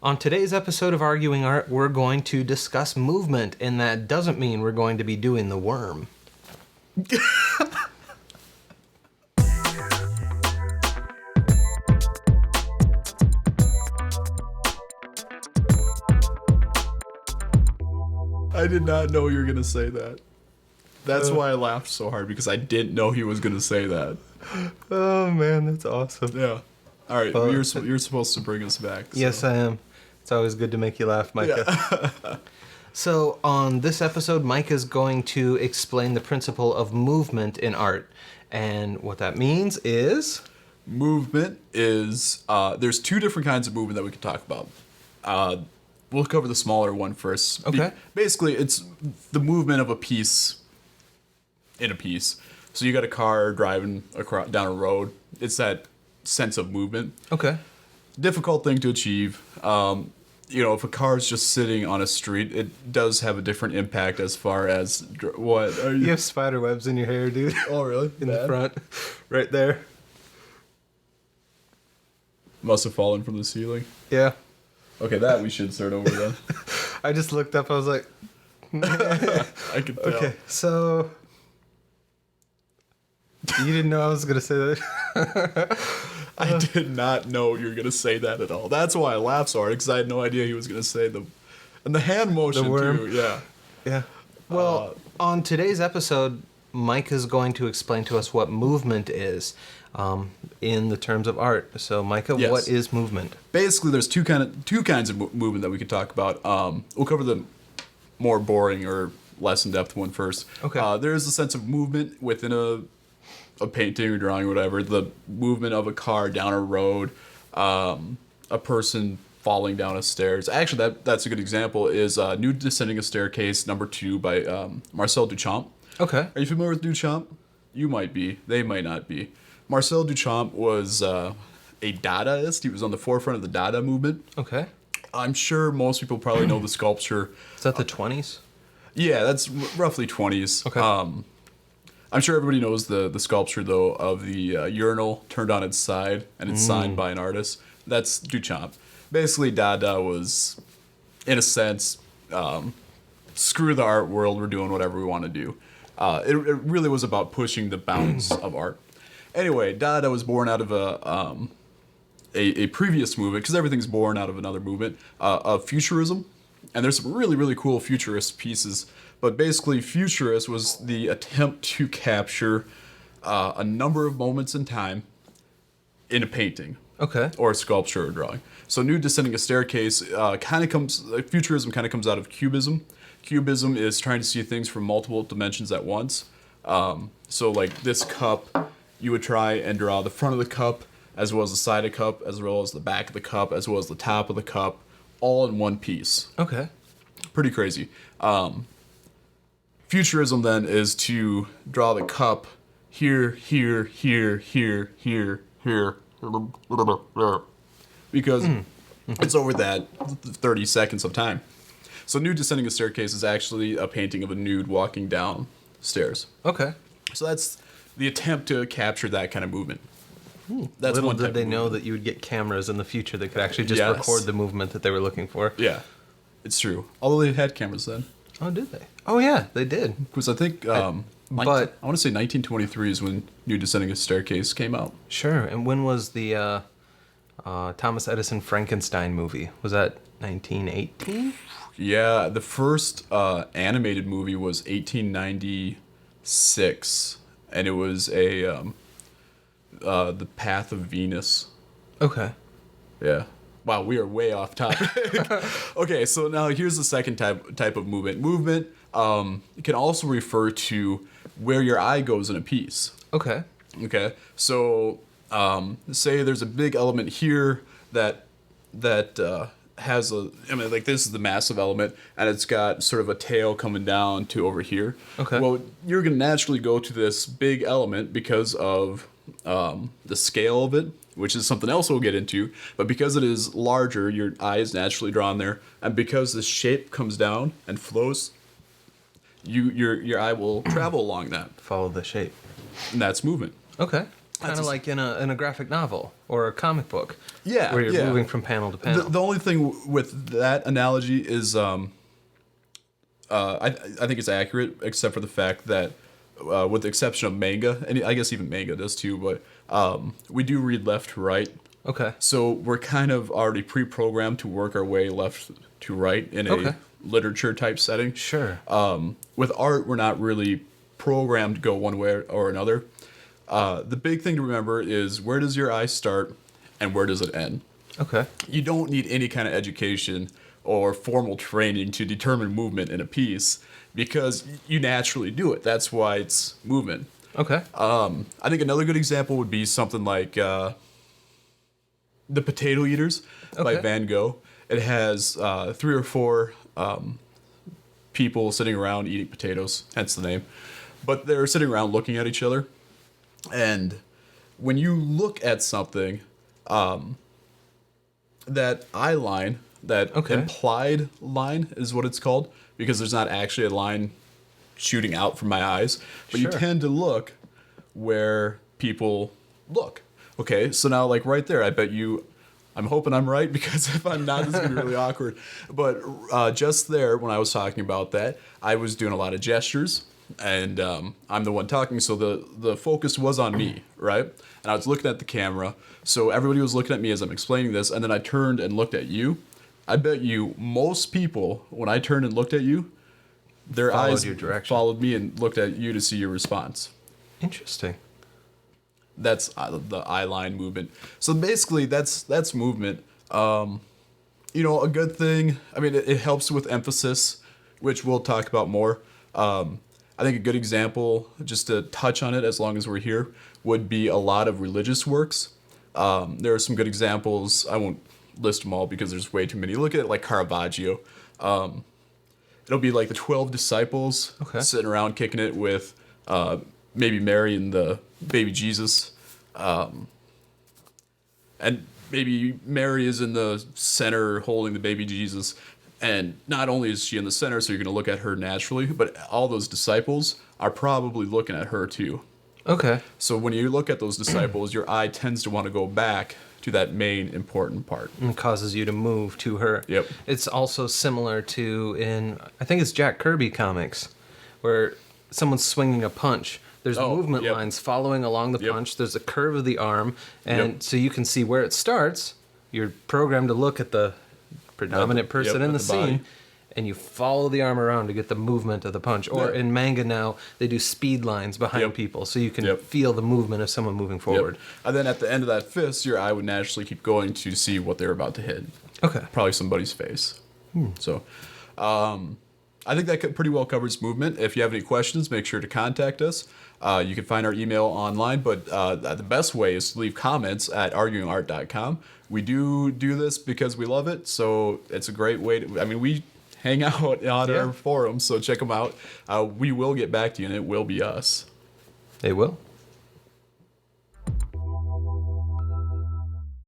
On today's episode of Arguing Art, we're going to discuss movement, and that doesn't mean we're going to be doing the worm. I did not know you were going to say that. That's why I laughed so hard, because I didn't know he was going to say that. Oh man, that's awesome. Yeah. All right, you're supposed to bring us back. So. Yes, I am. It's always good to make you laugh, Micah. Yeah. So on this episode, Mike is going to explain the principle of movement in art. And what that means is... Movement is... there's two different kinds of movement that we can talk about. We'll cover the smaller one first. Okay. Basically, it's the movement of a piece in a piece. So you got a car driving down a road. It's that sense of movement. Okay. Difficult thing to achieve. If a car is just sitting on a street, it does have a different impact as far as what are you? You have spider webs in your hair, dude. Oh, really? In the front, right there. Must have fallen from the ceiling. Yeah. Okay, that we should start over then. I just looked up. I was like, I could tell. okay, so you didn't know I was gonna say that. I did not know you were going to say that at all. That's why I laughed so hard, because I had no idea he was going to say and the hand motion The worm. too. Yeah. Yeah. Well, on today's episode, Mike is going to explain to us what movement is in the terms of art. So, Micah, Yes. What is movement? Basically, there's two kinds of movement that we could talk about. We'll cover the more boring or less in-depth one first. Okay. There is a sense of movement within a painting or drawing or whatever, the movement of a car down a road, a person falling down a stairs. Actually, that's a good example, is Nude Descending a Staircase #2 by Marcel Duchamp. Okay. Are you familiar with Duchamp? You might be. They might not be. Marcel Duchamp was a Dadaist. He was on the forefront of the Dada movement. Okay. I'm sure most people probably know the sculpture. Is that the 20s? Yeah, that's roughly 20s. Okay. I'm sure everybody knows the sculpture, though, of the urinal turned on its side, and it's signed by an artist. That's Duchamp. Basically, Dada was, in a sense, screw the art world, we're doing whatever we want to do. It really was about pushing the bounds of art. Anyway, Dada was born out of a previous movement, because everything's born out of another movement, of Futurism. And there's some really, really cool futurist pieces. But basically, futurist was the attempt to capture a number of moments in time in a painting. Okay. Or a sculpture or drawing. So Nude Descending a Staircase futurism kind of comes out of Cubism. Cubism is trying to see things from multiple dimensions at once. So like this cup, you would try and draw the front of the cup, as well as the side of the cup, as well as the back of the cup, as well as the top of the cup, all in one piece. Okay. Pretty crazy. Futurism then is to draw the cup here, here, here, here, here, here, because it's over that 30 seconds of time. So Nude Descending a Staircase is actually a painting of a nude walking down stairs. Okay. So that's the attempt to capture that kind of movement. That's Little one type did they of know movement. that you would get cameras in the future that could actually just Yes. record the movement that they were looking for. Yeah, it's true. Although they had cameras then. Oh, did they? Oh, yeah, they did. Because I think, but I want to say 1923 is when Nude Descending a Staircase came out. Sure. And when was the Thomas Edison Frankenstein movie? Was that 1918? Yeah, the first animated movie was 1896, and it was The Path of Venus. Okay. Yeah. Wow, we are way off topic. Okay, so now here's the second type of movement. Movement can also refer to where your eye goes in a piece. Okay. Okay, so say there's a big element here that has like this is the massive element, and it's got sort of a tail coming down to over here. Okay. Well, you're going to naturally go to this big element because of the scale of it, which is something else we'll get into. But because it is larger, your eye is naturally drawn there, and because the shape comes down and flows, your eye will travel along that. Follow the shape. And that's movement. Okay. Kind of like in a graphic novel or a comic book. Yeah, where you're yeah. moving from panel to panel. The only thing with that analogy is, I think it's accurate, except for the fact that, with the exception of manga, and I guess even manga does too, but we do read left to right. Okay. So we're kind of already pre-programmed to work our way left to right in a literature type setting. Sure. With art, we're not really programmed to go one way or another. The big thing to remember is, where does your eye start and where does it end? Okay. You don't need any kind of education or formal training to determine movement in a piece, because you naturally do it. That's why it's movement. Okay. I think another good example would be something like The Potato Eaters by Van Gogh. It has 3 or 4 people sitting around eating potatoes, hence the name. But they're sitting around looking at each other. And when you look at something, that eye line, that implied line is what it's called, because there's not actually a line shooting out from my eyes, but you tend to look where people look. Okay, so now, like right there, I bet you, I'm hoping I'm right, because if I'm not, this is going to be really awkward. But just there, when I was talking about that, I was doing a lot of gestures, and I'm the one talking, so the focus was on me, right? And I was looking at the camera, so everybody was looking at me as I'm explaining this, and then I turned and looked at you. I bet you most people, when I turned and looked at you, their eyes followed me and looked at you to see your response. Interesting. That's the eye line movement. So basically, that's movement. A good thing, I mean, it helps with emphasis, which we'll talk about more. I think a good example, just to touch on it as long as we're here, would be a lot of religious works. There are some good examples. I won't list them all because there's way too many. Look at it like Caravaggio. It'll be like the 12 disciples sitting around kicking it with maybe Mary and the baby Jesus. And maybe Mary is in the center holding the baby Jesus. And not only is she in the center, so you're going to look at her naturally, but all those disciples are probably looking at her too. Okay. So when you look at those disciples, your eye tends to want to go back to that main important part. And causes you to move to her. Yep. It's also similar to I think it's Jack Kirby comics, where someone's swinging a punch. There's movement lines following along the punch. There's a curve of the arm, and so you can see where it starts. You're programmed to look at the predominant person in the scene, and you follow the arm around to get the movement of the punch. Or in manga now, they do speed lines behind people, so you can feel the movement of someone moving forward. And then at the end of that fist, your eye would naturally keep going to see what they're about to hit. Okay. Probably somebody's face. So, I think that pretty well covers movement. If you have any questions, make sure to contact us. You can find our email online, but the best way is to leave comments at arguingart.com. We do this because we love it, so it's a great way to, we hang out on our forums, so check them out. We will get back to you, and it will be us. They will.